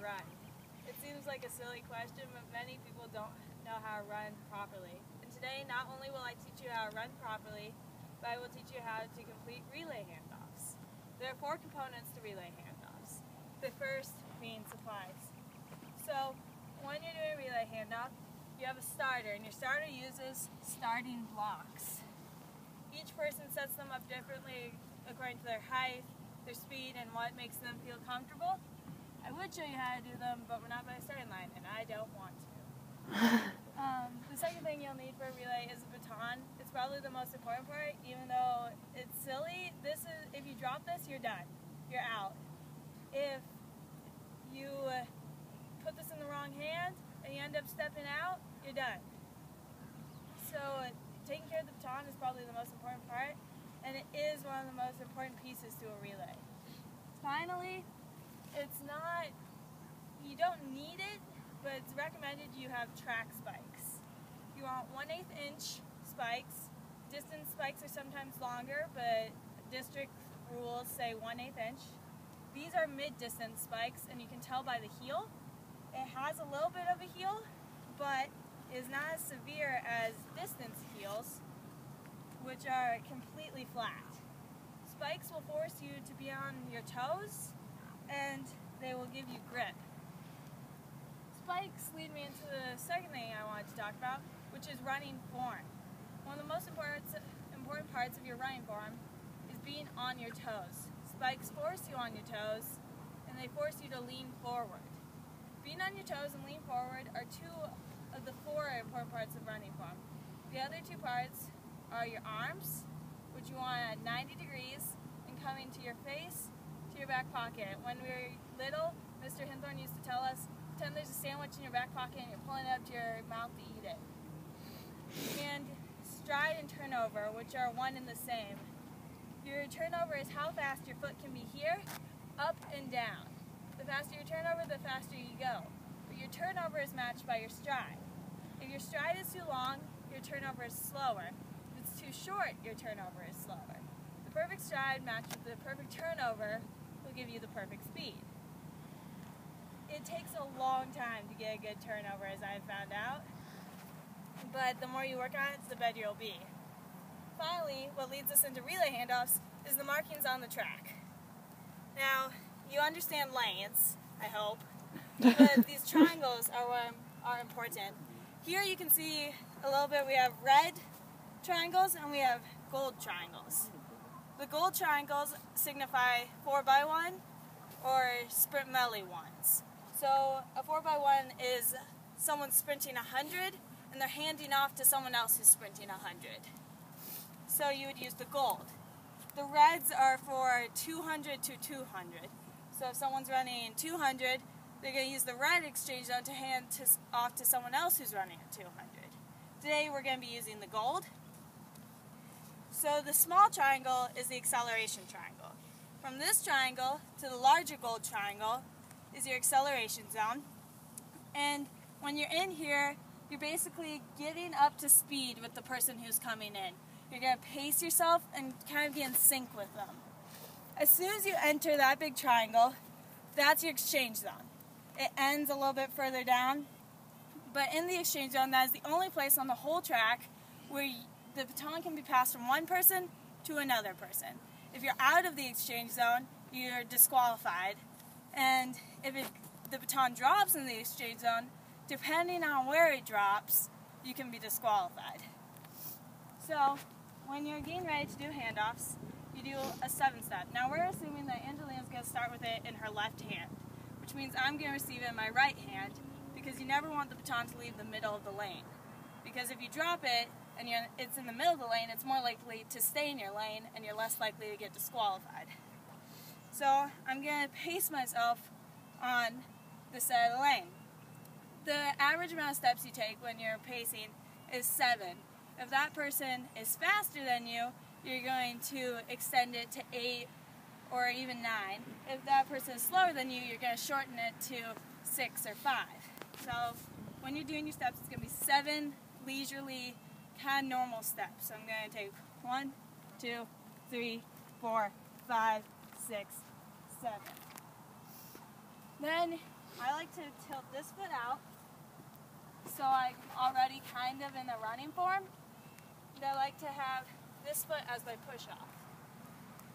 run? It seems like a silly question, but many people don't know how to run properly. And today, not only will I teach you how to run properly, but I will teach you how to complete relay handoffs. There are 4 components to relay handoffs. The first being supplies. So, when you're doing a relay handoff, you have a starter, and your starter uses starting blocks. Each person sets them up differently according to their height, their speed, and what makes them feel comfortable. I would show you how to do them, but we're not by a starting line, and I don't want to. The second thing you'll need for a relay is a baton. It's probably the most important part, even though it's silly. If you drop this, you're done. You're out. If you put this in the wrong hand and you end up stepping out, you're done. So taking care of the baton is probably the most important part, and it is one of the most important pieces to a relay. Finally, you don't need it, but it's recommended you have track spikes. You want 1/8 inch spikes. Distance spikes are sometimes longer, but district rules say 1/8 inch. These are mid-distance spikes, and you can tell by the heel. It has a little bit of a heel, but is not as severe as distance heels, which are completely flat. Spikes will force you to be on your toes, and they will give you grip. Spikes lead me into the second thing I wanted to talk about, which is running form. One of the most important parts of your running form is being on your toes. Spikes force you on your toes, and they force you to lean forward. Being on your toes and lean forward are 2 of the 4 important parts of running form. The other 2 parts are your arms, which you want at 90 degrees and coming to your face, to your back pocket. When we were little, Mr. Hinthorn used to tell us, pretend there's a sandwich in your back pocket and you're pulling it up to your mouth to eat it. And stride and turnover, which are one and the same. Your turnover is how fast your foot can be here, up and down. The faster your turnover, the faster you go. But your turnover is matched by your stride. If your stride is too long, your turnover is slower. If it's too short, your turnover is slower. The perfect stride matched with the perfect turnover will give you the perfect speed. It takes a long time to get a good turnover, as I've found out, but the more you work on it, the better you'll be. Finally, what leads us into relay handoffs is the markings on the track. Now, you understand lanes, I hope, but these triangles are important. Here you can see a little bit, we have red triangles and we have gold triangles. The gold triangles signify 4x1 or sprint melee ones. So a 4x1 is someone sprinting 100 and they're handing off to someone else who's sprinting 100. So you would use the gold. The reds are for 200 to 200. So if someone's running 200, they're going to use the red exchange zone to hand off to someone else who's running at 200. Today we're going to be using the gold. So the small triangle is the acceleration triangle. From this triangle to the larger gold triangle is your acceleration zone. And when you're in here, you're basically getting up to speed with the person who's coming in. You're going to pace yourself and kind of be in sync with them. As soon as you enter that big triangle, that's your exchange zone. It ends a little bit further down, but in the exchange zone, that is the only place on the whole track where the baton can be passed from one person to another person. If you're out of the exchange zone, you're disqualified, and if the baton drops in the exchange zone, depending on where it drops, you can be disqualified. So, when you're getting ready to do handoffs, you do a 7-step. Now we're assuming that Angelina's going to start with it in her left hand, which means I'm going to receive it in my right hand, because you never want the baton to leave the middle of the lane. Because if you drop it and it's in the middle of the lane, it's more likely to stay in your lane and you're less likely to get disqualified. So I'm going to pace myself on this side of the lane. The average amount of steps you take when you're pacing is 7. If that person is faster than you, you're going to extend it to 8 or even 9. If that person is slower than you, you're going to shorten it to 6 or 5. So when you're doing your steps, it's going to be 7 leisurely, kind of normal steps. So I'm going to take 1, 2, 3, 4, 5, 6, 7. Then I like to tilt this foot out so I'm already kind of in the running form. And I like to have this foot as my push-off.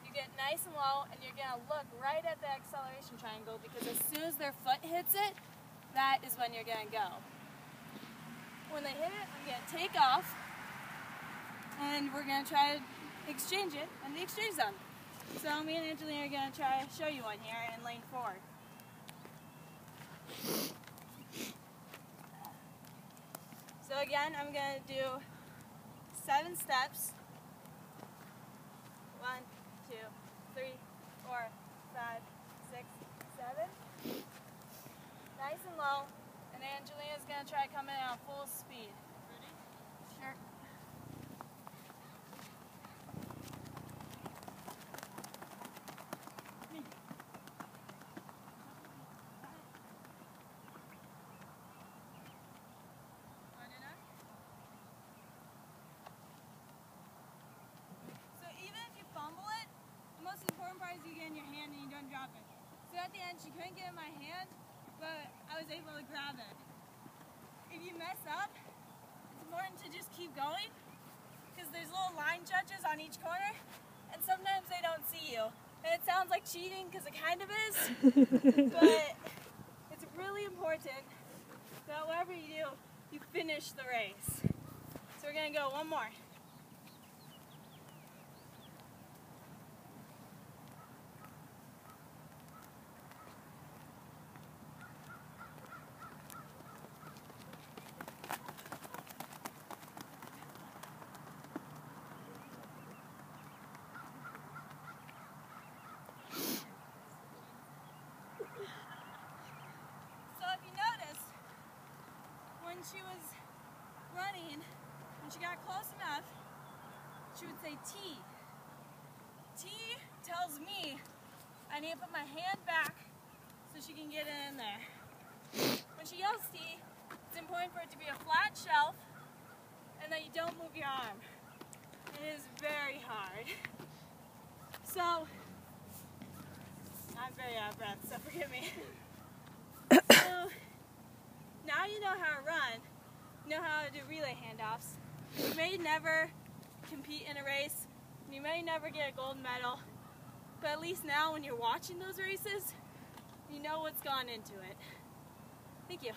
You get nice and low and you're going to look right at the acceleration triangle because as soon as their foot hits it, that is when you're going to go. When they hit it, I'm going to take off and we're going to try to exchange it in the exchange zone. So me and Angelina are going to try to show you one here and lean forward. So again, I'm going to do 7 steps. 1, 2, 3, 4, 5, 6, 7. Nice and low. And Angelina's going to try to come in on full speed. Ready? Sure. You get in your hand and you don't drop it. So at the end, she couldn't get in my hand, but I was able to grab it. If you mess up, it's important to just keep going because there's little line judges on each corner, and sometimes they don't see you. And it sounds like cheating because it kind of is, but it's really important that whatever you do, you finish the race. So we're going to go one more. When she was running, when she got close enough, she would say T. T tells me I need to put my hand back so she can get it in there. When she yells T, it's important for it to be a flat shelf and that you don't move your arm. It is very hard. So, I'm very out of breath, so forgive me. So, now you know how to run, you know how to do relay handoffs. You may never compete in a race, you may never get a gold medal, but at least now when you're watching those races, you know what's gone into it. Thank you.